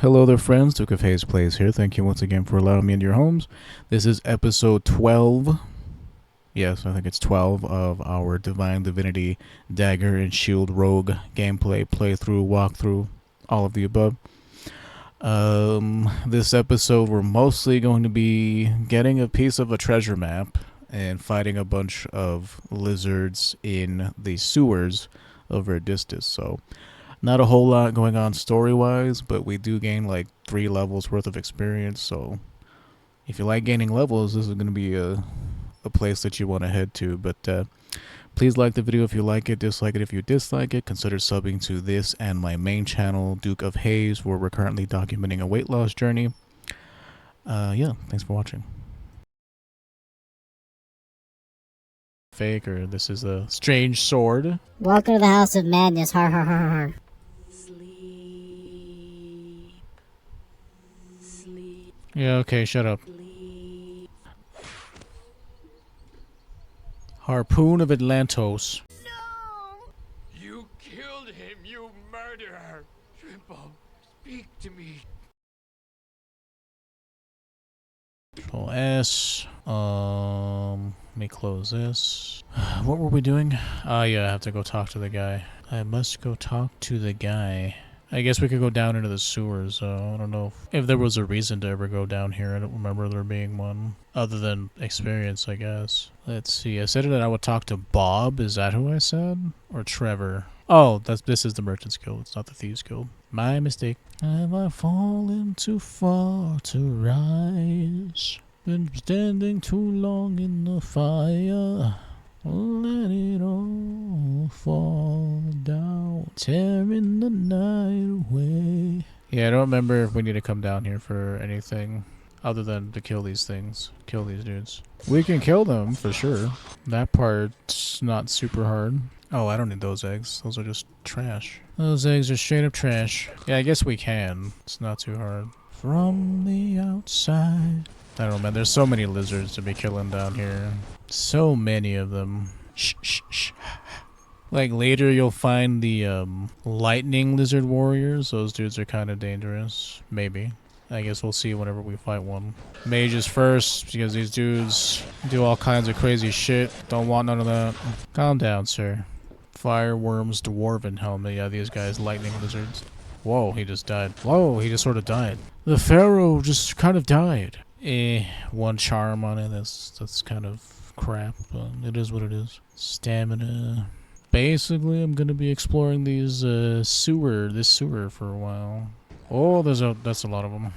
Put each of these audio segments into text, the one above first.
Hello there friends, Duke of Haze Plays here. Thank you once again for allowing me into your homes. This is episode 12. Yes, I think it's 12 of our Divinity, Dagger, and Shield Rogue gameplay, playthrough, walkthrough, all of the above. This episode we're mostly going to be getting a piece of a treasure map and fighting a bunch of lizards in the sewers over at Distis, so not a whole lot going on story-wise, but we do gain like 3 levels worth of experience, so if you like gaining levels, this is going to be a place that you want to head to. But please like the video if you like it, dislike it if you dislike it, consider subbing to this and my main channel, Duke of Haze, where we're currently documenting a weight loss journey. Yeah, thanks for watching. Fake, or this is a strange sword. Welcome to the House of Madness, har har har har. Yeah, okay, shut up. Harpoon of Atlantos. No! You killed him, you murderer! Triple, speak to me. Control S. Let me close this. What were we doing? Oh yeah, I have to go talk to the guy. I must go talk to the guy. I guess we could go down into the sewers, so I don't know if there was a reason to ever go down here. I don't remember there being one. Other than experience, I guess. Let's see, I said that I would talk to Bob. Is that who I said? Or Trevor? Oh, this is the Merchant's Guild. It's not the Thieves Guild. My mistake. Have I fallen too far to rise? Been standing too long in the fire. Let it all fall down, tearing the night away. Yeah, I don't remember if we need to come down here for anything other than to kill these things. Kill these dudes. We can kill them for sure. That part's not super hard. Oh, I don't need those eggs. Those are just trash. Those eggs are straight up trash. Yeah, I guess we can. It's not too hard. From the outside. I don't know, man. There's so many lizards to be killing down here. So many of them. Shh, shh, shh. Like later you'll find the lightning lizard warriors. Those dudes are kind of dangerous. Maybe. I guess we'll see whenever we fight one. Mages first, because these dudes do all kinds of crazy shit. Don't want none of that. Calm down, sir. Fireworms, dwarven helmet. Yeah, these guys, lightning lizards. Whoa, he just died. Whoa, he just sort of died. The pharaoh just kind of died. One charm on it. That's kind of crap, but it is what it is. Stamina. Basically, I'm gonna be exploring these this sewer for a while. Oh, that's a lot of them.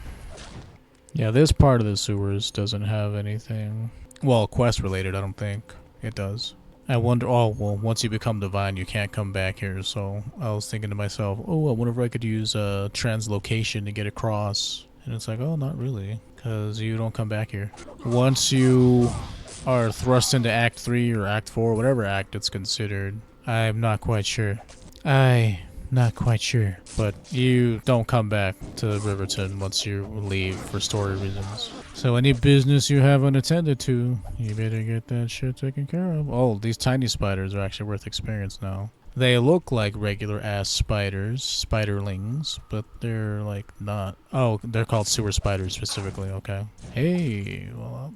Yeah, this part of the sewers doesn't have anything. Well, quest related, I don't think it does. I wonder. Oh, well, once you become divine, you can't come back here. So I was thinking to myself, oh, I wonder if I could use translocation to get across. And it's like, oh, not really, because you don't come back here. Once you are thrust into Act 3 or Act 4, whatever act it's considered, I'm not quite sure. Not quite sure. But you don't come back to Riverton once you leave for story reasons. So any business you have unattended to, you better get that shit taken care of. Oh, these tiny spiders are actually worth experience now. They look like regular ass spiders, spiderlings, but they're like not. Oh, they're called sewer spiders specifically. Okay. Hey, well,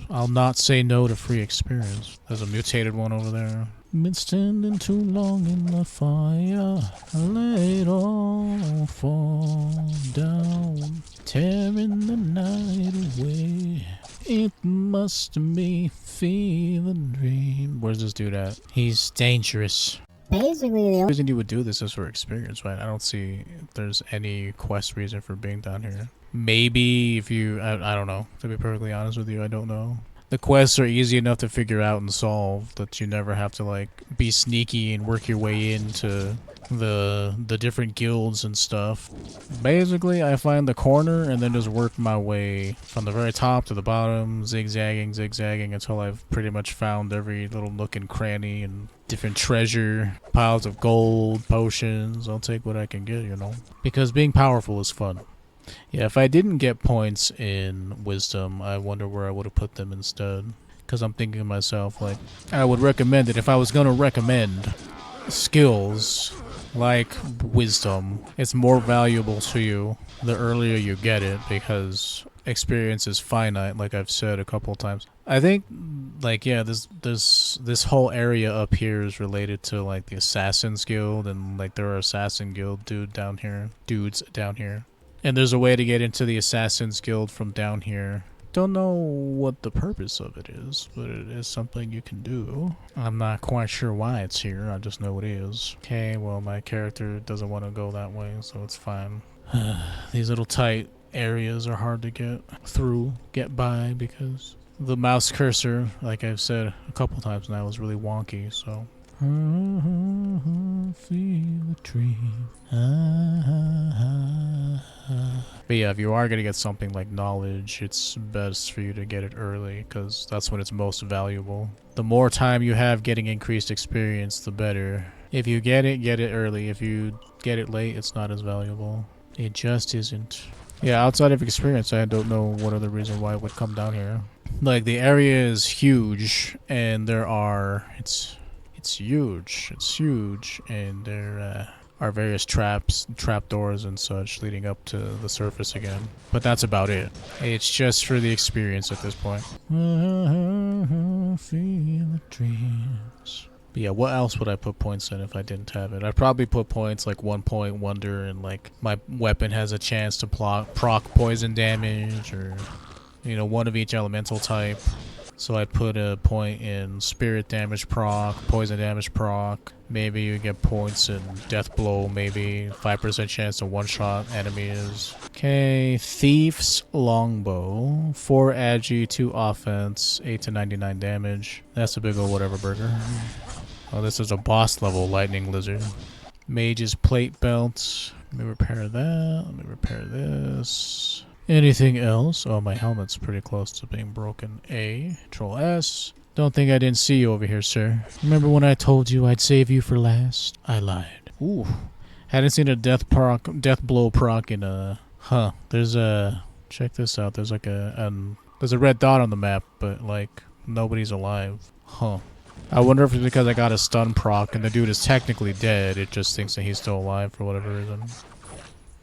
I'll not say no to free experience. There's a mutated one over there. Been standing too long in the fire, let it all fall down, tearing the night away. It must be feeling dream. Where's this dude at? He's dangerous. Basically, The reason you would do this is for experience, right? I don't see if there's any quest reason for being down here. Maybe if you, I don't know. To be perfectly honest with you, I don't know. The quests are easy enough to figure out and solve that you never have to like be sneaky and work your way into the different guilds and stuff. Basically, I find the corner and then just work my way from the very top to the bottom, zigzagging until I've pretty much found every little nook and cranny and different treasure, piles of gold, potions. I'll take what I can get, you know. Because being powerful is fun. Yeah, if I didn't get points in wisdom, I wonder where I would have put them instead. Because I'm thinking to myself, like, I would recommend it if I was going to recommend skills like wisdom. It's more valuable to you the earlier you get it because experience is finite, like I've said a couple of times. I think, like, yeah, this whole area up here is related to like the Assassin's Guild, and like there are Assassin Guild dudes down here, and there's a way to get into the Assassin's Guild from down here. Don't know what the purpose of it is, but it is something you can do. I'm not quite sure why it's here, I just know it is. Okay, well my character doesn't want to go that way, so it's fine. These little tight areas are hard to get by, because the mouse cursor, like I've said a couple times now, is really wonky, so. Feel the dream. But yeah, if you are going to get something like knowledge, it's best for you to get it early, because that's when it's most valuable. The more time you have getting increased experience, the better. If you get it early. If you get it late, it's not as valuable. It just isn't. Yeah, outside of experience, I don't know what other reason why it would come down here. Like, the area is huge, and there are... It's huge, and there are various trapdoors and such leading up to the surface again. But that's about it. It's just for the experience at this point. Feel the dreams. But yeah, what else would I put points in if I didn't have it? I'd probably put points like 1 point wonder, and like my weapon has a chance to proc poison damage, or you know, one of each elemental type. So I'd put a point in spirit damage proc, poison damage proc. Maybe you get points in death blow, maybe 5% chance to one-shot enemies. Okay, Thief's Longbow. 4 agi, 2 offense, 8 to 99 damage. That's a big ol' whatever burger. Oh, this is a boss level lightning lizard. Mage's plate belt. Let me repair that. Let me repair this. Anything else? Oh, my helmet's pretty close to being broken. A. Control S. Don't think I didn't see you over here, sir. Remember when I told you I'd save you for last? I lied. Ooh. Hadn't seen a death blow proc in a... Huh. There's a... Check this out. There's like there's a red dot on the map, but like nobody's alive. Huh. I wonder if it's because I got a stun proc and the dude is technically dead. It just thinks that he's still alive for whatever reason.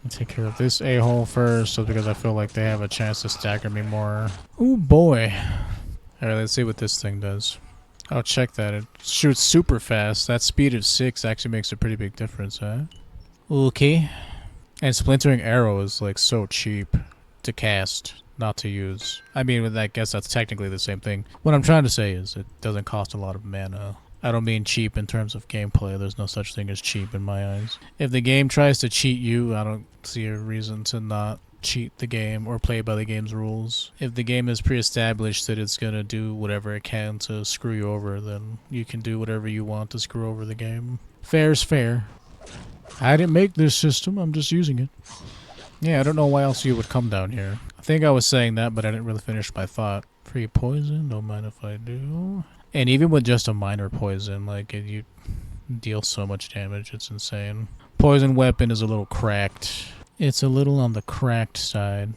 Take care of this a-hole first, so because I feel like they have a chance to stagger me more. Oh boy. Alright, let's see what this thing does. Oh, check that. It shoots super fast. That speed of 6 actually makes a pretty big difference, huh? Okay. And splintering arrow is like so cheap to cast, not to use. I mean, I guess that's technically the same thing. What I'm trying to say is it doesn't cost a lot of mana. I don't mean cheap in terms of gameplay. There's no such thing as cheap in my eyes. If the game tries to cheat you, I don't see a reason to not cheat the game or play by the game's rules. If the game is pre-established that it's gonna do whatever it can to screw you over, then you can do whatever you want to screw over the game. Fair's fair. I didn't make this system, I'm just using it. Yeah, I don't know why else you would come down here. I think I was saying that, but I didn't really finish my thought. Free poison, don't mind if I do. And even with just a minor poison, like, you deal so much damage, it's insane. Poison weapon is a little cracked. It's a little on the cracked side.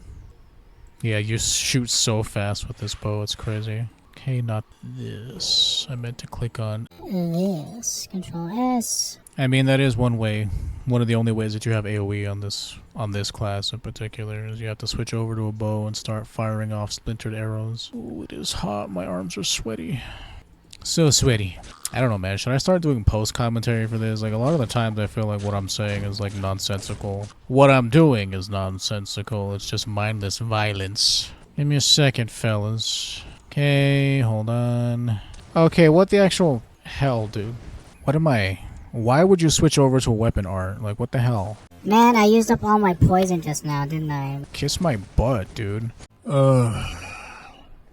Yeah, you shoot so fast with this bow, it's crazy. Okay, not this. I meant to click on This. Control S. I mean, that is one way. One of the only ways that you have AoE on this class in particular is you have to switch over to a bow and start firing off splintered arrows. Ooh, it is hot. My arms are sweaty. So sweaty. I don't know, man. Should I start doing post commentary for this? Like, a lot of the times I feel like what I'm saying is like nonsensical. What I'm doing is nonsensical. It's just mindless violence. Give me a second, fellas. Okay, hold on. Okay, what the actual hell, dude? What am I... Why would you switch over to weapon art? Like, what the hell? Man, I used up all my poison just now, didn't I? Kiss my butt, dude.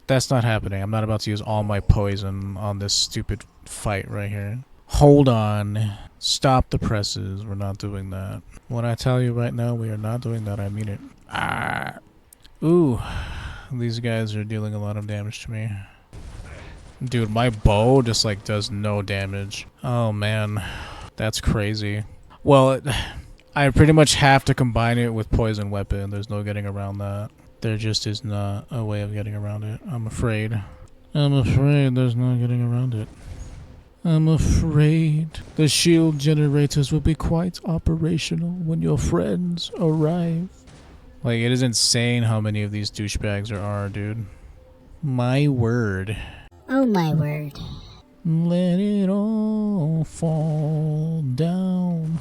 That's not happening. I'm not about to use all my poison on this stupid fight right here. Hold on. Stop the presses. We're not doing that. When I tell you right now we are not doing that, I mean it. Ah. Ooh. These guys are dealing a lot of damage to me. Dude, my bow just like does no damage. Oh man, that's crazy. Well, I pretty much have to combine it with poison weapon. There's no getting around that. There just is not a way of getting around it. I'm afraid. I'm afraid there's no getting around it. I'm afraid the shield generators will be quite operational when your friends arrive. Like, it is insane how many of these douchebags there are, dude. My word. Oh my word. Let it all fall down,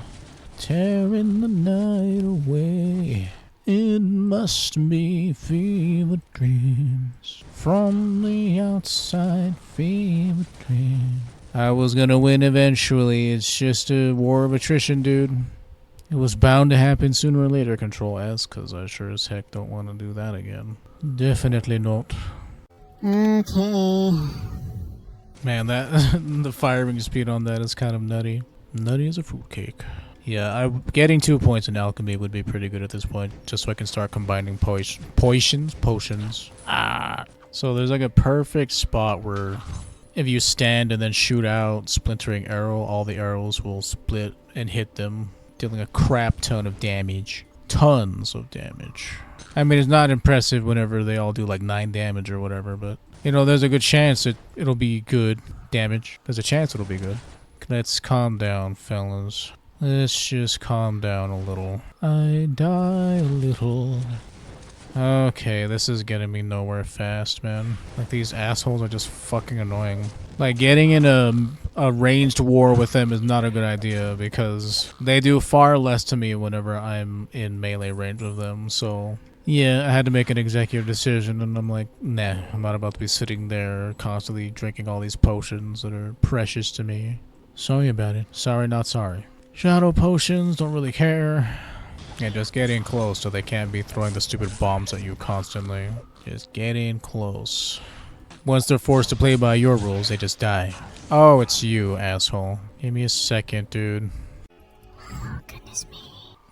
tearing the night away. It must be fever dreams from the outside, fever dreams. I was gonna win eventually. It's just a war of attrition, dude. It was bound to happen sooner or later, Control S, because I sure as heck don't want to do that again. Definitely not. Okay. Man, that the firing speed on that is kind of nutty. Nutty as a fruitcake. Yeah, getting 2 points in alchemy would be pretty good at this point, just so I can start combining potions. So there's like a perfect spot where if you stand and then shoot out splintering arrow, all the arrows will split and hit them, dealing a crap ton of damage. Tons of damage. I mean, it's not impressive whenever they all do like 9 damage or whatever, but you know, there's a good chance it'll be good damage. There's a chance it'll be good. Let's calm down, fellas. Let's just calm down a little. I die a little. Okay, this is getting me nowhere fast, man. Like, these assholes are just fucking annoying. Like, getting in a ranged war with them is not a good idea because they do far less to me whenever I'm in melee range with them, so yeah, I had to make an executive decision, and I'm like, nah, I'm not about to be sitting there constantly drinking all these potions that are precious to me. Sorry about it. Sorry, not sorry. Shadow potions, don't really care. Yeah, just get in close so they can't be throwing the stupid bombs at you constantly. Just get in close. Once they're forced to play by your rules, they just die. Oh, it's you, asshole. Give me a second, dude. Oh, goodness me.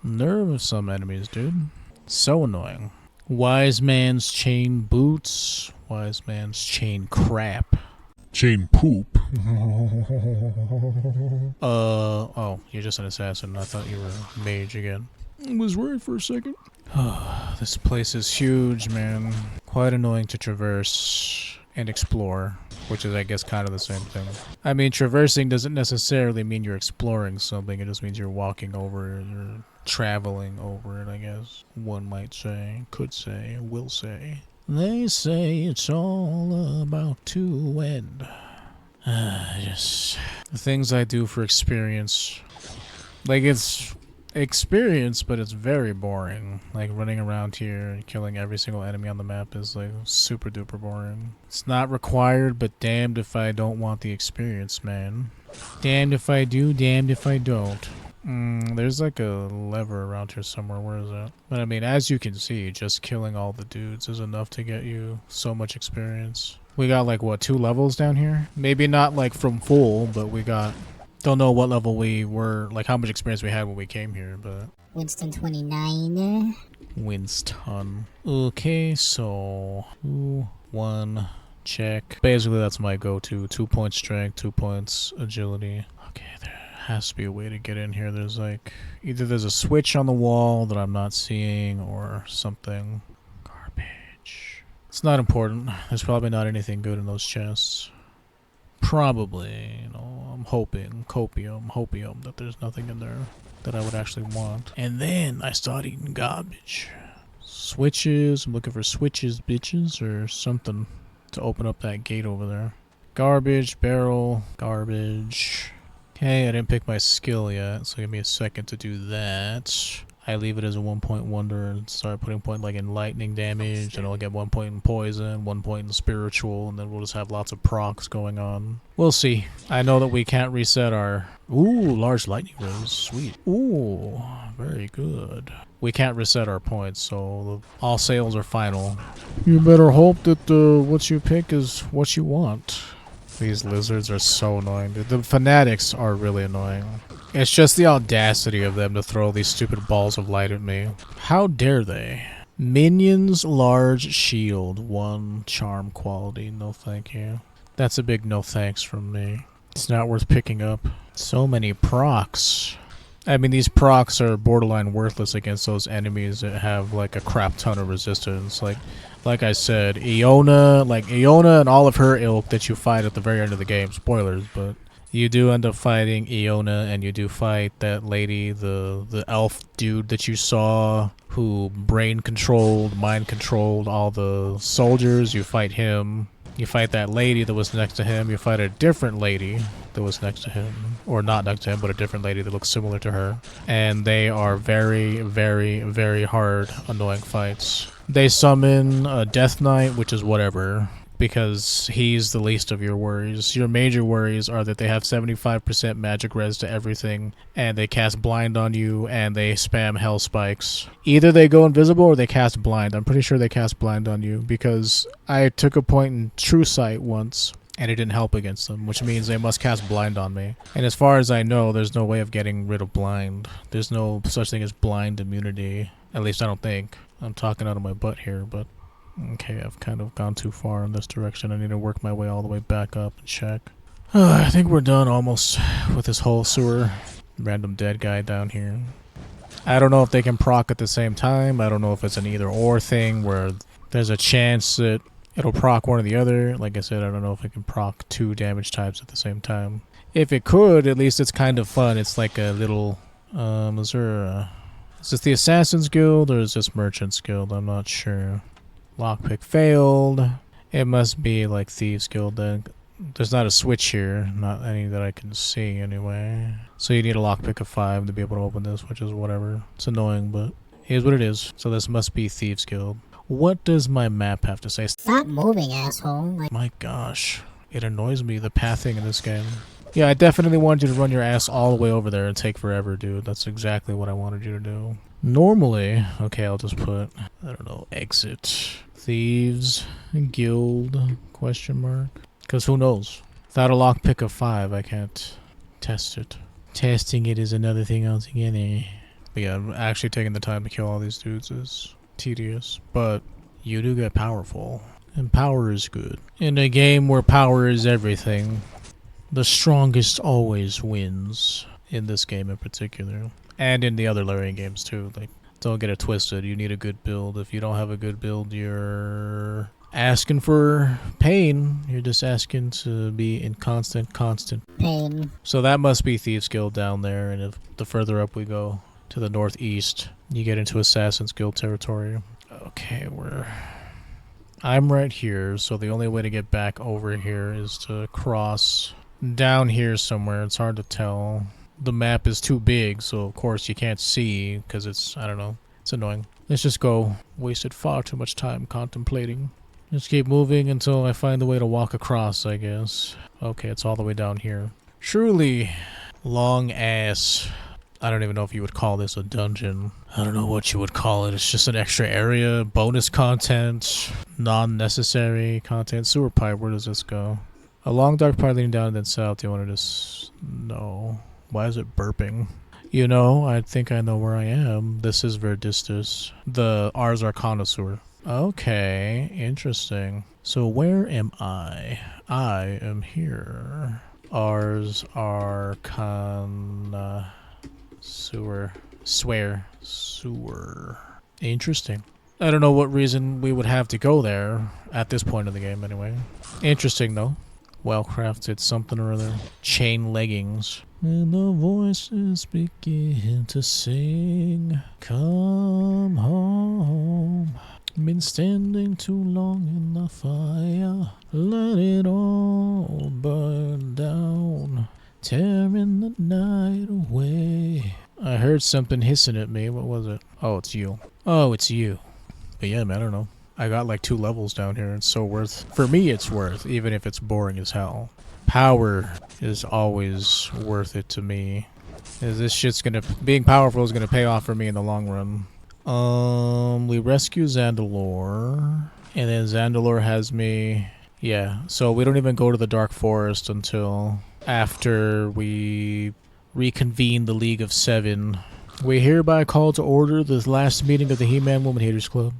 Nerve of some enemies, dude. So annoying. Wise man's chain boots. Wise man's chain crap. Chain poop. Oh, you're just an assassin. I thought you were a mage again. I was worried for a second. This place is huge, man. Quite annoying to traverse and explore, which is, I guess, kind of the same thing. I mean, traversing doesn't necessarily mean you're exploring something. It just means you're walking over it, you're traveling over it, I guess. One might say, could say, will say. They say it's all about to end. Just the things I do for experience. Like, it's experience, but it's very boring. Like, running around here and killing every single enemy on the map is like super duper boring. It's not required, but damned if I don't want the experience, man. Damned if I do, damned if I don't. There's like a lever around here somewhere. Where is that? But I mean, as you can see, just killing all the dudes is enough to get you so much experience. We got like, what, 2 levels down here? Maybe not like from full, but we got... Don't know what level we were, like how much experience we had when we came here, but... Winston 29. Winston. Okay, so... 2, 1, check. Basically, that's my go-to. 2 points strength, 2 points agility. Okay, there has to be a way to get in here. There's like... Either there's a switch on the wall that I'm not seeing, or something. Garbage. It's not important. There's probably not anything good in those chests. Probably, you know, I'm hoping, hopium, that there's nothing in there that I would actually want. And then I start eating garbage. Switches, I'm looking for switches, bitches, or something to open up that gate over there. Garbage, barrel, garbage. Okay, I didn't pick my skill yet, so give me a second to do that. I leave it as a 1 point wonder and start putting point like in lightning damage, and I'll get 1 point in poison, 1 point in spiritual, and then we'll just have lots of procs going on. We'll see. I know that we can't reset our... Ooh, large lightning rose. Sweet. Ooh, very good. We can't reset our points, so all sales are final. You better hope that what you pick is what you want. These lizards are so annoying. The fanatics are really annoying. It's just the audacity of them to throw these stupid balls of light at me. How dare they? Minions large shield. 1 charm quality. No thank you. That's a big no thanks from me. It's not worth picking up. So many procs. I mean, these procs are borderline worthless against those enemies that have like a crap ton of resistance. Like I said, Iona and all of her ilk that you fight at the very end of the game. Spoilers, but You do end up fighting Iona, and you do fight that lady, the elf dude that you saw, who brain controlled, mind controlled all the soldiers. You fight him. You fight that lady that was next to him. You fight a different lady that was next to him. Or not next to him, but a different lady that looks similar to her. And they are very, very, very hard, annoying fights. They summon a Death Knight, which is whatever, because he's the least of your worries. Your major worries are that they have 75% magic res to everything, and they cast blind on you, and they spam hell spikes. Either they go invisible or they cast blind. I'm pretty sure they cast blind on you, because I took a point in True Sight once, and it didn't help against them, which means they must cast blind on me. And as far as I know, there's no way of getting rid of blind. There's no such thing as blind immunity. At least I don't think. I'm talking out of my butt here, but... Okay, I've kind of gone too far in this direction. I need to work my way all the way back up and check. I think we're done almost with this whole sewer. Random dead guy down here. I don't know if they can proc at the same time. I don't know if it's an either or thing where there's a chance that it'll proc one or the other. Like I said, I don't know if it can proc 2 damage types at the same time. If it could, at least it's kind of fun. It's like a little... is this the Assassin's Guild or is this Merchant's Guild? I'm not sure. Lockpick failed. It must be like Thieves Guild then. There's not a switch here. Not any that I can see anyway. So you need a lockpick of 5 to be able to open this, which is whatever. It's annoying, but here's what it is. So this must be Thieves Guild. What does my map have to say? Stop moving, asshole. Like, My gosh. It annoys me, the pathing in this game. Yeah, I definitely wanted you to run your ass all the way over there and take forever, dude. That's exactly what I wanted you to do. Normally, okay, I'll just put, I don't know, exit, Thieves, Guild, question mark. Because who knows? Without a lockpick of 5, I can't test it. Testing it is another thing altogether. But yeah, actually taking the time to kill all these dudes is tedious. But you do get powerful. And power is good. In a game where power is everything, the strongest always wins. In this game in particular. And in the other Larian games too. Like, don't get it twisted. You need a good build. If you don't have a good build, you're asking for pain. You're just asking to be in constant pain. So that must be Thieves Guild down there. And if the further up we go to the northeast, you get into Assassin's Guild territory. Okay, I'm right here. So the only way to get back over here is to cross down here somewhere. It's hard to tell. The map is too big, so of course you can't see, because it's, I don't know, it's annoying. Let's just go. Wasted far too much time contemplating. Just keep moving until I find a way to walk across, I guess. Okay, it's all the way down here. Truly long ass. I don't even know if you would call this a dungeon. I don't know what you would call it. It's just an extra area, bonus content, non-necessary content. Sewer pipe, where does this go? A long dark pipe leading down and then south. Do you want to just... No. Why is it burping? You know, I think I know where I am. This is Verdistus. The Ars Arcana sewer. Okay, interesting. So where am I? I am here. Ars Arcana sewer. Sewer. Interesting. I don't know what reason we would have to go there at this point of the game anyway. Interesting though. Well crafted something or other. Chain leggings. And the voices begin to sing. Come home. Been standing too long in the fire. Let it all burn down. Tearing the night away. I heard something hissing at me. What was it? Oh, it's you. Oh, it's you. But yeah, man, I don't know. I got like 2 levels down here. It's so worth. For me, it's worth, even if it's boring as hell. Power is always worth it to me. This shit's gonna... Being powerful is gonna pay off for me in the long run. We rescue Zandalore. And then Zandalore has me... Yeah, so we don't even go to the Dark Forest until after we reconvene the League of Seven. We hereby call to order the last meeting of the He-Man Woman Haters Club.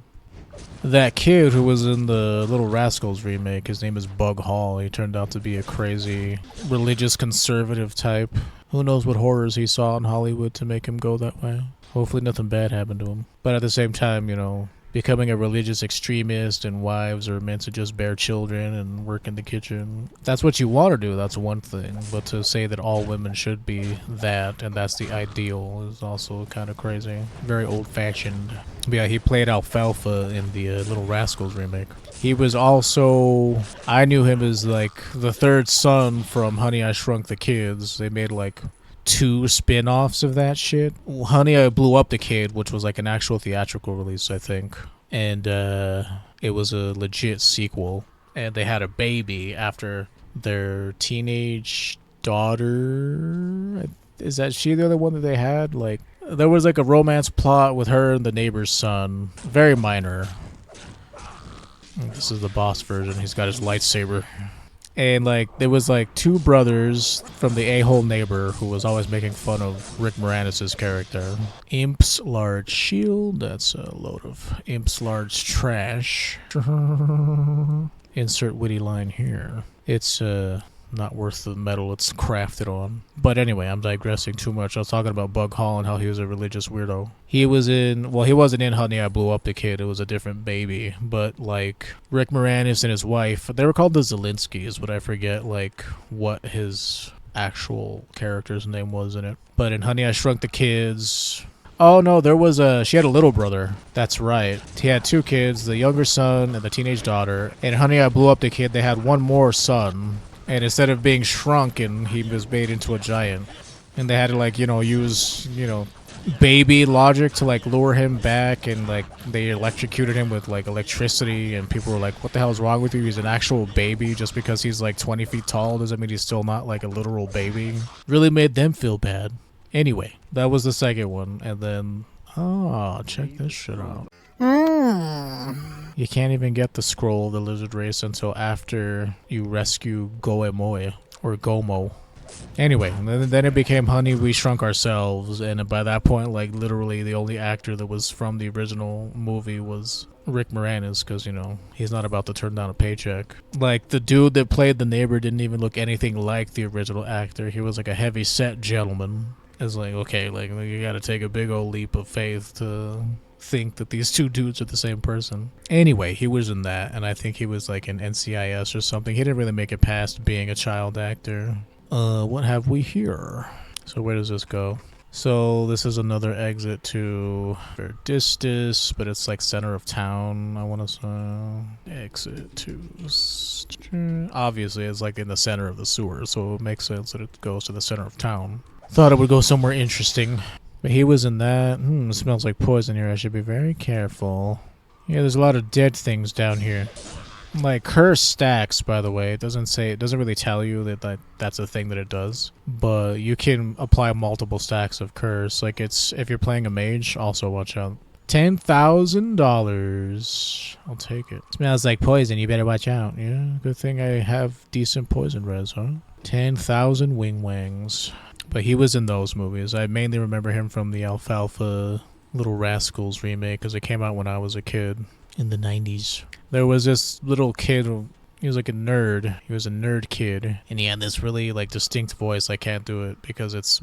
That kid who was in the Little Rascals remake, his name is Bug Hall. He turned out to be a crazy, religious, conservative type. Who knows what horrors he saw in Hollywood to make him go that way. Hopefully nothing bad happened to him. But at the same time, you know, becoming a religious extremist and wives are meant to just bear children and work in the kitchen. That's what you want to do, that's one thing. But to say that all women should be that and that's the ideal is also kind of crazy. Very old-fashioned. But yeah, he played Alfalfa in the Little Rascals remake. He was also... I knew him as like the third son from Honey, I Shrunk the Kids. They made like 2 spin-offs of that shit. Honey, I Blew Up the Kid, which was like an actual theatrical release, I think. And it was a legit sequel. And they had a baby after their teenage daughter. Is that she the other one that they had? Like, there was like a romance plot with her and the neighbor's son. Very minor. This is the boss version. He's got his lightsaber. And like there was like 2 brothers from the a-hole neighbor who was always making fun of Rick Moranis' character. Imp's large shield, that's a load of Imp's large trash. Insert witty line here. It's not worth the metal it's crafted on. But anyway, I'm digressing too much. I was talking about Bug Hall and how he was a religious weirdo. He was in, well, he wasn't in Honey, I Blew Up the Kid. It was a different baby. But like Rick Moranis and his wife, they were called the Zelinskis, but I forget like what his actual character's name was in it. But in Honey, I Shrunk the Kids... Oh no, there was she had a little brother. That's right. He had 2 kids, the younger son and the teenage daughter. And Honey, I Blew Up the Kid, they had one more son. And instead of being shrunken, he was made into a giant. And they had to, like, you know, use, you know, baby logic to, like, lure him back. And, like, they electrocuted him with, like, electricity. And people were like, what the hell is wrong with you? He's an actual baby. Just because he's, like, 20 feet tall doesn't mean he's still not, like, a literal baby. Really made them feel bad. Anyway, that was the second one. And then, oh, check this shit out. You can't even get the scroll of the lizard race until after you rescue Goemon or Gomo. Anyway, then it became Honey, We Shrunk Ourselves, and by that point, like, literally the only actor that was from the original movie was Rick Moranis, because, you know, he's not about to turn down a paycheck. Like, the dude that played the neighbor didn't even look anything like the original actor. He was like a heavy-set gentleman. It's like, okay, like, you gotta take a big old leap of faith to think that these 2 dudes are the same person. Anyway, he was in that, and I think he was like in NCIS or something. He didn't really make it past being a child actor. What have we here? So where does this go? So this is another exit to Verdistis, but it's like center of town, I want to say. Exit to... Obviously, it's like in the center of the sewer, so it makes sense that it goes to the center of town. Thought it would go somewhere interesting. But he was in that. It smells like poison here. I should be very careful. Yeah, there's a lot of dead things down here. Like curse stacks, by the way. It doesn't really tell you that that's a thing that it does. But you can apply multiple stacks of curse. Like it's if you're playing a mage, also watch out. $10,000. I'll take it. Smells like poison. You better watch out. Yeah, good thing I have decent poison res, huh? 10,000 wing wangs. But he was in those movies. I mainly remember him from the Alfalfa Little Rascals remake because it came out when I was a kid in the 90s. There was this little kid, he was like a nerd. He was a nerd kid. And he had this really like distinct voice. I can't do it because it's,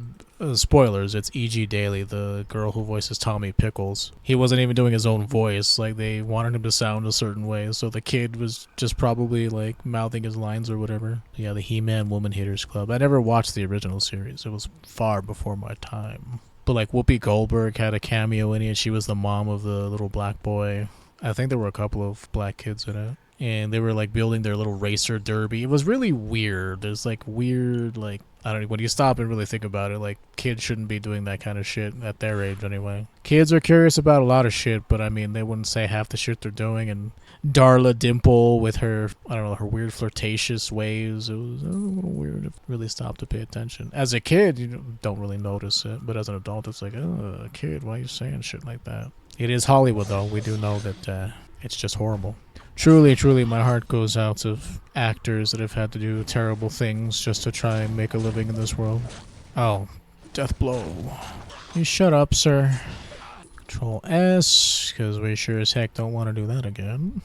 spoilers, it's E.G. Daily, the girl who voices Tommy Pickles. He wasn't even doing his own voice. Like they wanted him to sound a certain way. So the kid was just probably like mouthing his lines or whatever. Yeah, the He-Man Woman Haters Club. I never watched the original series. It was far before my time. But like Whoopi Goldberg had a cameo in it. She was the mom of the little black boy. I think there were a couple of black kids in it. And they were like building their little racer derby. It was really weird. There's like weird, like, I don't know, when you stop and really think about it, like kids shouldn't be doing that kind of shit at their age anyway. Kids are curious about a lot of shit, but I mean, they wouldn't say half the shit they're doing. And Darla Dimple with her, I don't know, her weird flirtatious ways. It was a little weird to really stop to pay attention. As a kid, you don't really notice it, but as an adult, it's like, oh, kid, why are you saying shit like that? It is Hollywood, though. We do know that it's just horrible. Truly, truly, my heart goes out to actors that have had to do terrible things just to try and make a living in this world. Oh, death blow. You shut up, sir. Control S, because we sure as heck don't want to do that again.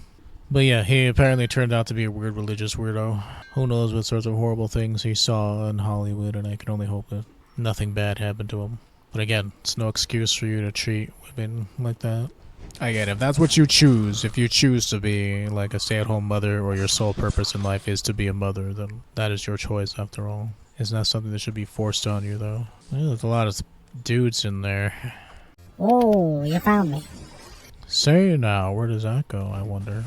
But yeah, he apparently turned out to be a weird religious weirdo. Who knows what sorts of horrible things he saw in Hollywood, and I can only hope that nothing bad happened to him. But again, it's no excuse for you to treat women like that. I get it. If that's what you choose, if you choose to be like a stay-at-home mother or your sole purpose in life is to be a mother, then that is your choice after all. It's not something that should be forced on you though. Well, there's a lot of dudes in there. Oh, you found me. Say now, where does that go, I wonder?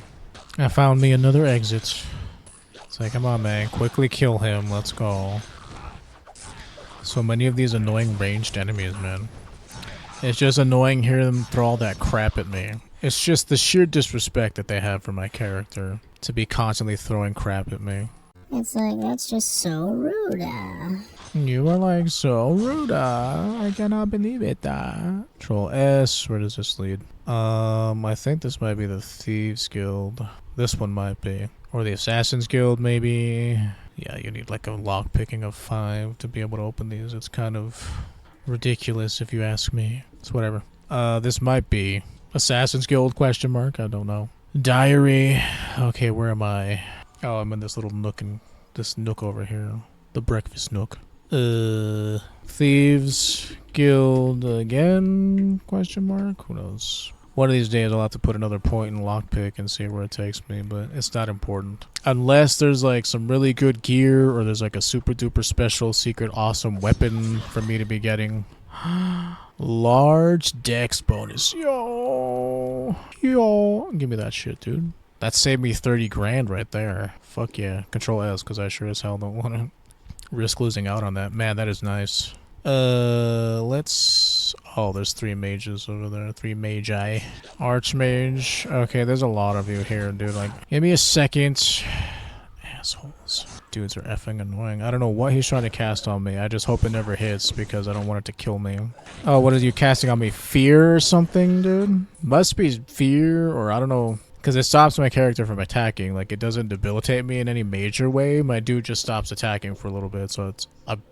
I found me another exit. It's like, come on man, quickly kill him, let's go. So many of these annoying ranged enemies, man. It's just annoying hearing them throw all that crap at me. It's just the sheer disrespect that they have for my character to be constantly throwing crap at me. It's like, that's just so rude. You are like so rude. I cannot believe it. Control S. Where does this lead? I think this might be the Thieves Guild. This one might be. Or the Assassin's Guild, maybe. Yeah, you need like a lock picking of 5 to be able to open these. It's kind of ridiculous if you ask me. It's whatever. This might be Assassin's Guild question mark. I don't know. Diary. Okay, where am I? Oh, I'm in this little nook and this nook over here. The breakfast nook. Thieves Guild again? Question mark? Who knows? One of these days I'll have to put another point in lockpick and see where it takes me, but it's not important. Unless there's like some really good gear or there's like a super duper special secret awesome weapon for me to be getting. Large dex bonus. Yo. Give me that shit, dude. That saved me 30 grand right there. Fuck yeah. Control S, because I sure as hell don't want to risk losing out on that. Man, that is nice. Let's... Oh, there's 3 mages over there. 3 magi. Archmage. Okay, there's a lot of you here, dude. Like, give me a second. Assholes. Dudes are effing annoying. I don't know what he's trying to cast on me. I just hope it never hits because I don't want it to kill me. Oh, what is you casting on me? Fear or something, dude? Must be fear or I don't know. Because it stops my character from attacking. Like, it doesn't debilitate me in any major way. My dude just stops attacking for a little bit. So it's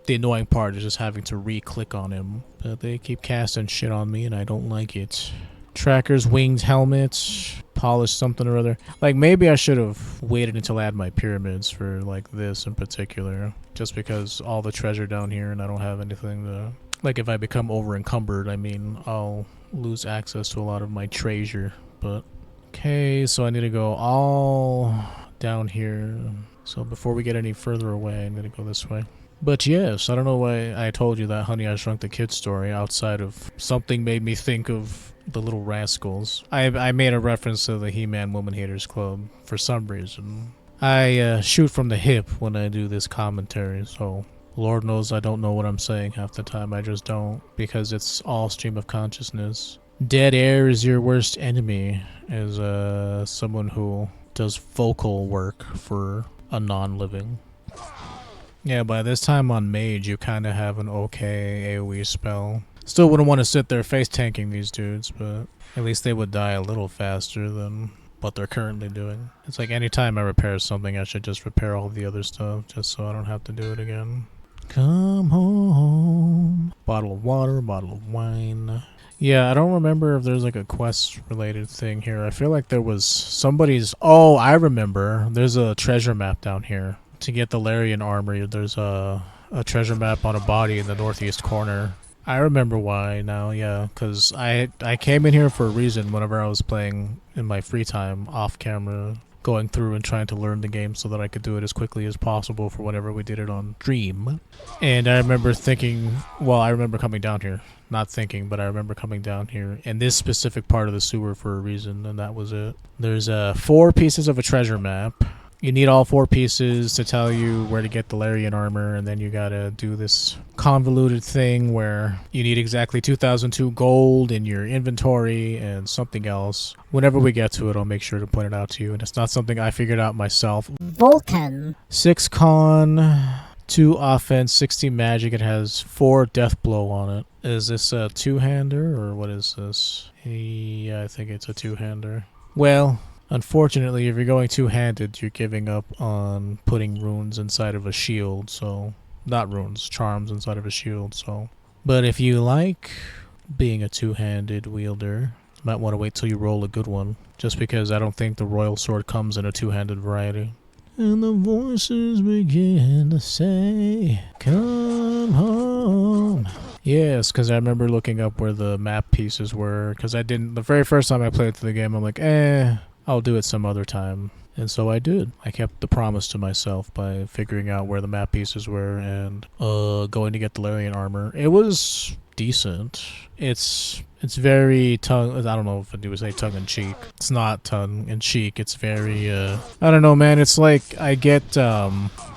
the annoying part is just having to re-click on him. But they keep casting shit on me and I don't like it. Trackers, winged helmets, polished something or other. Like, maybe I should have waited until I had my pyramids for, like, this in particular. Just because all the treasure down here and I don't have anything to... Like, if I become over-encumbered, I mean, I'll lose access to a lot of my treasure. But... Okay, so I need to go all down here. So before we get any further away, I'm going to go this way. But yes, I don't know why I told you that Honey, I Shrunk the Kid story outside of something made me think of the Little Rascals. I made a reference to the He-Man Woman Haters Club for some reason. I shoot from the hip when I do this commentary, so Lord knows I don't know what I'm saying half the time. I just don't, because it's all stream of consciousness. Dead air is your worst enemy, as someone who does vocal work for a non-living. Yeah, by this time on Mage, you kind of have an okay AoE spell. Still wouldn't want to sit there face tanking these dudes, but at least they would die a little faster than what they're currently doing. It's like anytime I repair something, I should just repair all the other stuff, just so I don't have to do it again. Come home. Bottle of water, bottle of wine. Yeah, I don't remember if there's like a quest related thing here. I feel like there was somebody's... Oh, I remember. There's a treasure map down here. To get the Larian armor, there's a treasure map on a body in the northeast corner. I remember why now, yeah, because I came in here for a reason whenever I was playing in my free time, off camera, going through and trying to learn the game so that I could do it as quickly as possible for whenever we did it on stream. And I remember thinking, well, I remember coming down here. Not thinking, but I remember coming down here in this specific part of the sewer for a reason, and that was it. There's 4 pieces of a treasure map. You need all 4 pieces to tell you where to get the Larian armor, and then you gotta do this convoluted thing where you need exactly 2002 gold in your inventory and something else. Whenever we get to it, I'll make sure to point it out to you, and it's not something I figured out myself. Vulcan. 6 con, 2 offense, 60 magic. It has 4 death blow on it. Is this a 2-hander, or what is this? Yeah, I think it's a 2-hander. Well... Unfortunately, if you're going 2-handed, you're giving up on putting runes inside of a shield, so... Not runes, charms inside of a shield, so... But if you like being a 2-handed wielder, you might want to wait till you roll a good one. Just because I don't think the Royal Sword comes in a 2-handed variety. And the voices begin to say, come home. Yes, because I remember looking up where the map pieces were, because I didn't, the very first time I played through the game, I'm like, I'll do it some other time. And so I did. I kept the promise to myself by figuring out where the map pieces were and going to get the Larian armor. It was decent. It's very tongue. I don't know if I would say tongue in cheek. It's not tongue in cheek. It's very I don't know, man. It's like I get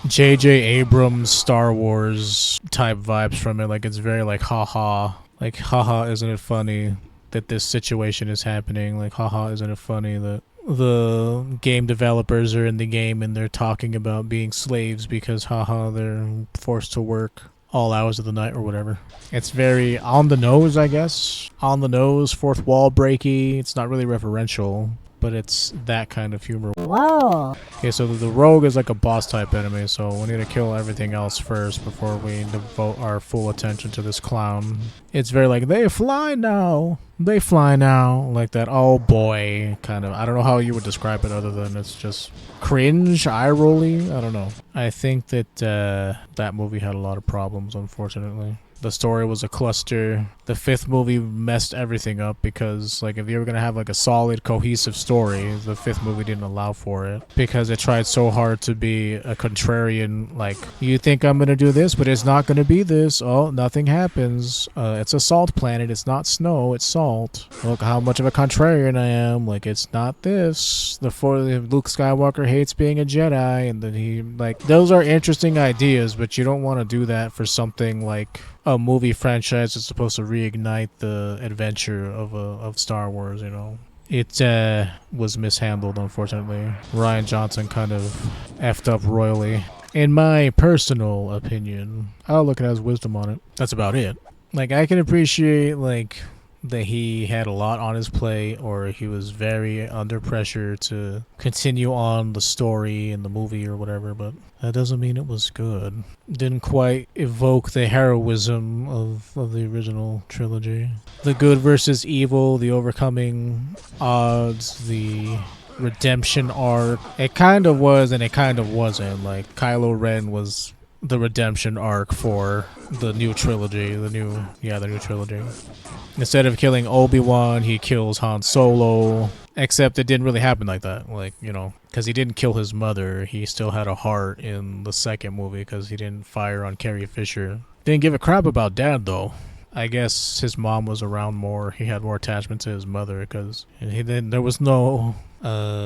J.J. Abrams Star Wars type vibes from it. Like it's very like haha. Like haha, isn't it funny that this situation is happening? Like haha, isn't it funny that the game developers are in the game and they're talking about being slaves because haha, they're forced to work all hours of the night or whatever. It's very on the nose, I guess. On the nose, fourth wall breaky. It's not really referential, but it's that kind of humor. Whoa. Okay, so the rogue is like a boss type enemy, so we need to kill everything else first before we devote our full attention to this clown. It's very like, they fly now. They fly now. Like that, oh boy, kind of. I don't know how you would describe it other than it's just cringe, eye-rolly. I don't know. I think that that movie had a lot of problems, unfortunately. The story was a cluster. The fifth movie messed everything up because, like, if you were gonna have like a solid, cohesive story, the fifth movie didn't allow for it because it tried so hard to be a contrarian. Like, you think I'm gonna do this, but it's not gonna be this. Oh, nothing happens. It's a salt planet. It's not snow. It's salt. Look how much of a contrarian I am. Like, it's not this. Luke Skywalker hates being a Jedi, and then he like those are interesting ideas, but you don't want to do that for something like a movie franchise that's supposed to reignite the adventure of Star Wars, you know. It was mishandled, unfortunately. Rian Johnson kind of effed up royally. In my personal opinion, I'll look at his wisdom on it. That's about it. Like, I can appreciate, like, that he had a lot on his plate, or he was very under pressure to continue on the story in the movie or whatever, but that doesn't mean it was good. Didn't quite evoke the heroism of the original trilogy. The good versus evil, the overcoming odds, the redemption arc. It kind of was and it kind of wasn't. Like, Kylo Ren was the redemption arc for the new trilogy. The new trilogy. Instead of killing Obi-Wan, he kills Han Solo. Except it didn't really happen like that. Like, you know, because he didn't kill his mother. He still had a heart in the second movie because he didn't fire on Carrie Fisher. Didn't give a crap about Dad, though. I guess his mom was around more. He had more attachment to his mother because there was no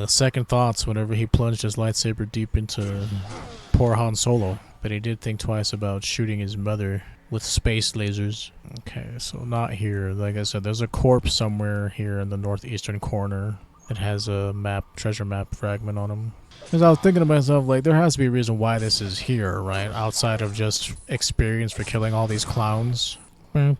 second thoughts whenever he plunged his lightsaber deep into poor Han Solo. But he did think twice about shooting his mother with space lasers. Okay, so not here. Like I said, there's a corpse somewhere here in the northeastern corner. It has a treasure map fragment on him. Because I was thinking to myself, like, there has to be a reason why this is here, right? Outside of just experience for killing all these clowns. But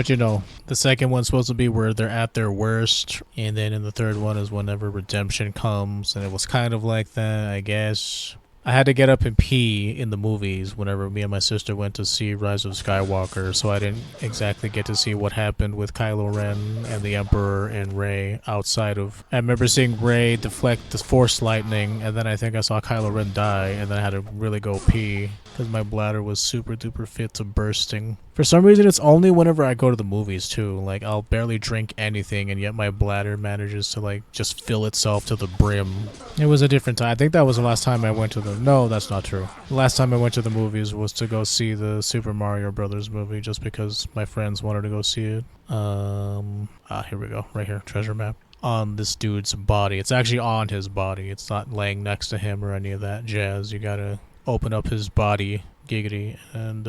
you know, the second one's supposed to be where they're at their worst, and then in the third one is whenever redemption comes, and it was kind of like that, I guess. I had to get up and pee in the movies whenever me and my sister went to see Rise of Skywalker, so I didn't exactly get to see what happened with Kylo Ren and the Emperor and Rey outside of... I remember seeing Rey deflect the Force lightning, and then I think I saw Kylo Ren die, and then I had to really go pee because my bladder was super duper fit to bursting. For some reason, it's only whenever I go to the movies, too. Like, I'll barely drink anything, and yet my bladder manages to, like, just fill itself to the brim. It was a different time. I think that was the last time I went to the... No, that's not true. The last time I went to the movies was to go see the Super Mario Brothers movie, just because my friends wanted to go see it. Here we go. Right here. Treasure map. On this dude's body. It's actually on his body. It's not laying next to him or any of that jazz. You gotta open up his body, giggity, and,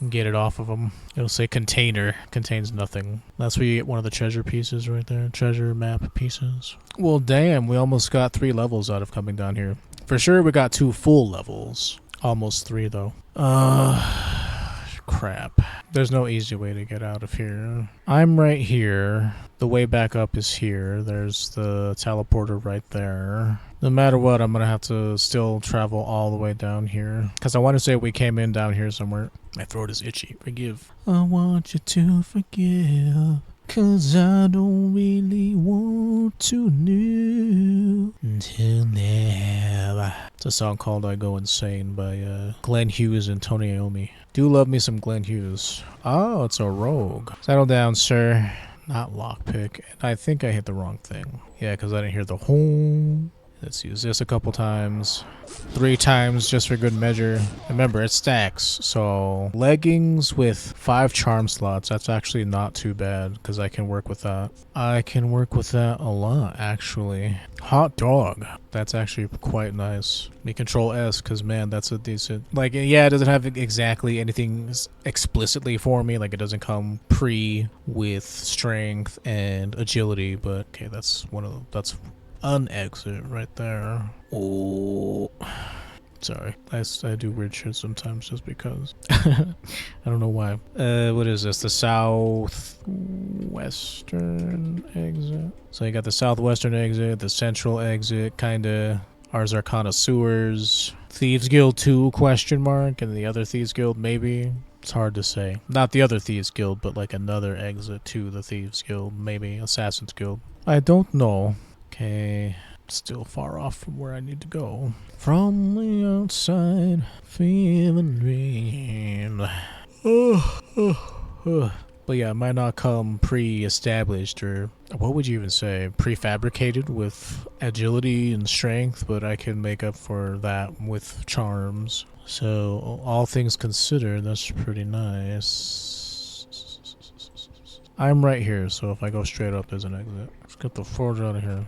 get it off of him. It'll say container. Contains nothing. That's where you get one of the treasure pieces right there. Treasure map pieces. Well, damn, we almost got 3 levels out of coming down here. For sure, we got 2 full levels. Almost 3, though. Crap. There's no easy way to get out of here. I'm right here. The way back up is here. There's the teleporter right there. No matter what, I'm gonna have to still travel all the way down here. Because I want to say we came in down here somewhere. My throat is itchy. Forgive. I want you to forgive. Cause I don't really want to know until now. It's a song called I Go Insane by Glenn Hughes and Tony Iommi. Do love me some Glenn Hughes. Oh, it's a rogue. Settle down, sir. Not lockpick. I think I hit the wrong thing. Yeah, because I didn't hear the home. Let's use this a couple times. 3 times just for good measure. Remember, it stacks. So leggings with 5 charm slots. That's actually not too bad because I can work with that. I can work with that a lot, actually. Hot dog. That's actually quite nice. Me control S because, man, that's a decent... Like, yeah, it doesn't have exactly anything explicitly for me. Like, it doesn't come pre with strength and agility. But, okay, that's one of them. That's an exit right there. Oh, sorry. I do weird shit sometimes just because. I don't know why. What is this? The southwestern exit. So you got the southwestern exit, the central exit, kinda. Ars Arcana Sewers. Thieves Guild 2, question mark, and the other Thieves Guild, maybe. It's hard to say. Not the other Thieves Guild, but like another exit to the Thieves Guild, maybe. Assassin's Guild. I don't know. Okay, still far off from where I need to go. From the outside, feeling dream. But yeah, it might not come pre-established, or what would you even say? Prefabricated with agility and strength, but I can make up for that with charms. So, all things considered, that's pretty nice. I'm right here, so if I go straight up, there's an exit. Let's get the forge out of here.